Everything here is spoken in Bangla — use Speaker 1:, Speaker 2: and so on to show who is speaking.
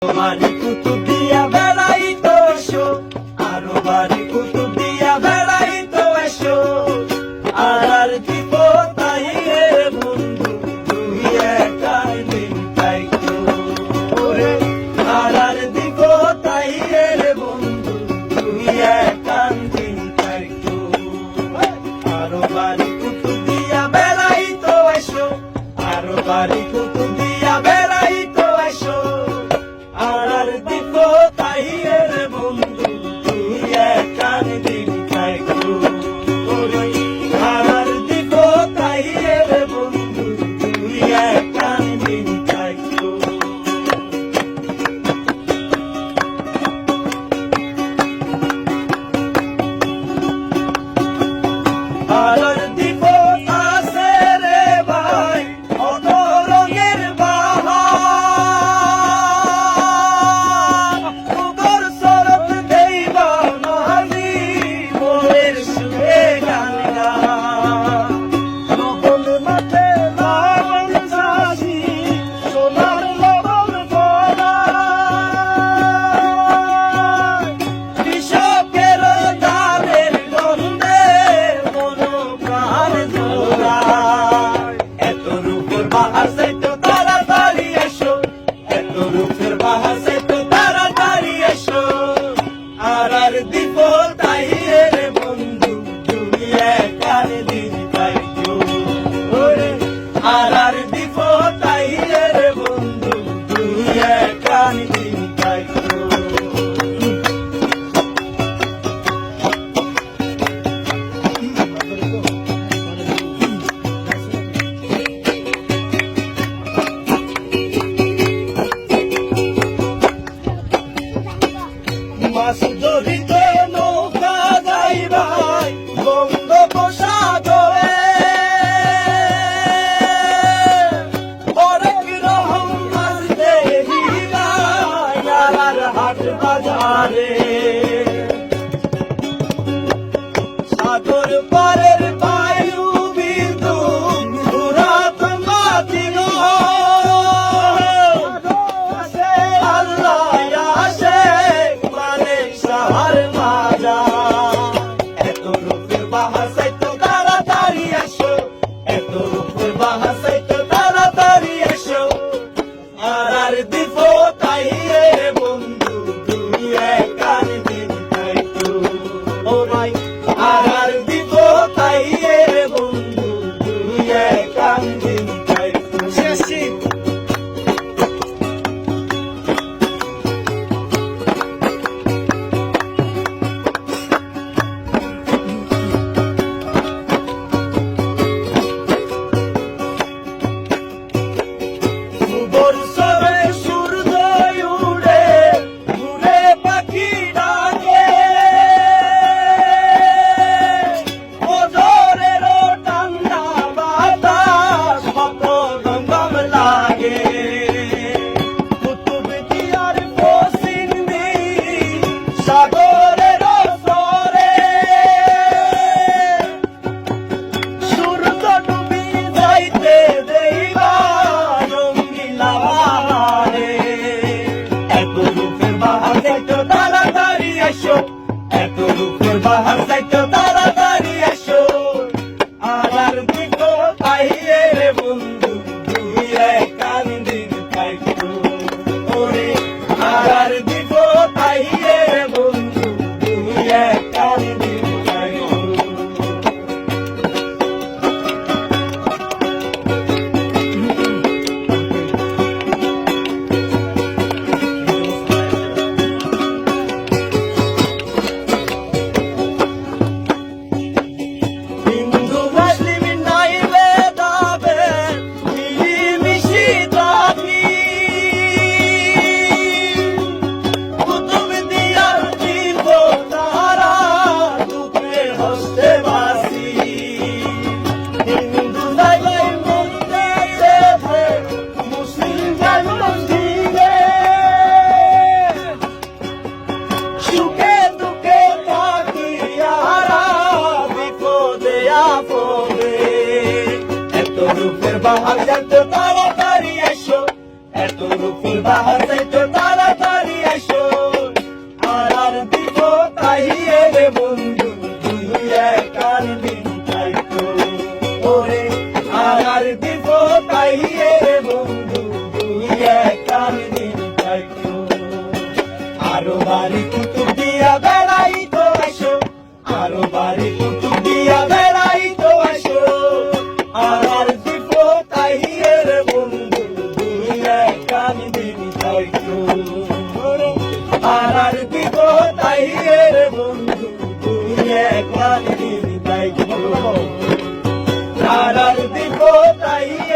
Speaker 1: বাড়ি কুতুব দিয়া বেড়াইতো এসো, আরো বাড়ি কুতুব দিয়া বেড়াইতো এসো, আর দিব তাই রে বন্ধু তুই একাই দিন তাইতো ওরে, আর দিব তাই রে বন্ধু তুই একাই দিন তাইতো। আরো বাড়ি কুতুব দিয়া বেড়াইতো এসো, আরো বাড়ি কুতুব দিয়া বেড়াইতো এসো, আর দিব তাই রে বন্ধু তুই একাই দিন তাইতো ওরে, আর দিব তাই রে বন্ধু তুই একাই দিন তাইতো। আর দিব আছে রে ভাই অত রঙের বাহার, তোর সরত দেইবা নহানি মোরের সুরে গান গান। লবণ মাঠে লাবণ চাষি সোনার লবণ গড়ায়, কৃষকের ধানের গন্ধে মন প্রাণ জোড়ায়। এত রূপের বাহার চাইতো তাড়াতাড়ি এসো, এত রূপের বাহার চাইতো তাড়াতাড়ি এসো, আর দিব তাই রে বন্ধু তুই একাই দিন তাইতো ওরে, আর দিব তাই রে বন্ধু তুই একাই দিন তাইতো। মাছ ধরিতে নৌকা যাইবাই বঙ্গোপসাগরে, হরেক রকম মাছ দেখিবাই আর হাট বাজারে। সাগর পারের বায়ু বিন্দু ঘুরাত মাটি গো, আল্লাহ আসে মানে সাহার মাজা। এত রূপের বাহার চাইতো তাড়াতাড়ি এসো, এত রূপের বাহার চাইতো তাড়াতাড়ি এসো, আর দিব তাই রে বন্ধু তুই একাই দিন তাইতো ও ভাই, আর দিব তাই রে বন্ধু তুই একাই দিন তাইতো। শেষি বর্ষরে সূর্য উড়ে ঘুরে পাখি ডাকে, ওজরের ঠান্ডা বাতাস কত গঙ্গম লাগে। কুতুব দিয়ার পশ্চিম দিক সাগরের সরে, সূর্য ডুবি যাইতে দেইবা রঙ্গিলা বাহারে। এত রূপের বাহার চাইতো তাড়াতাড়ি এসো, এত রূপের বাহার চাইতো তাড়াতাড়ি এসো, আর দিব তাই রে বন্ধু তুই একাই দিন তাইতো ওরে, আর দিব তাই রে বন্ধু তুই একাই দিন তাইতো। যাইতো আরো বাড়ি কুতুব দিয়া বেড়াইতো আসো আরো বাড়ি কুতুব দিয়া বেড়াইতো আসো আর দিব তাহিরের বন্ধু দুনিয়ায় কান দিবি যাইতো আর দিব তাহিরের বন্ধু দুনিয়ায় কান দিবি যাইতো আর দিব তাহিরের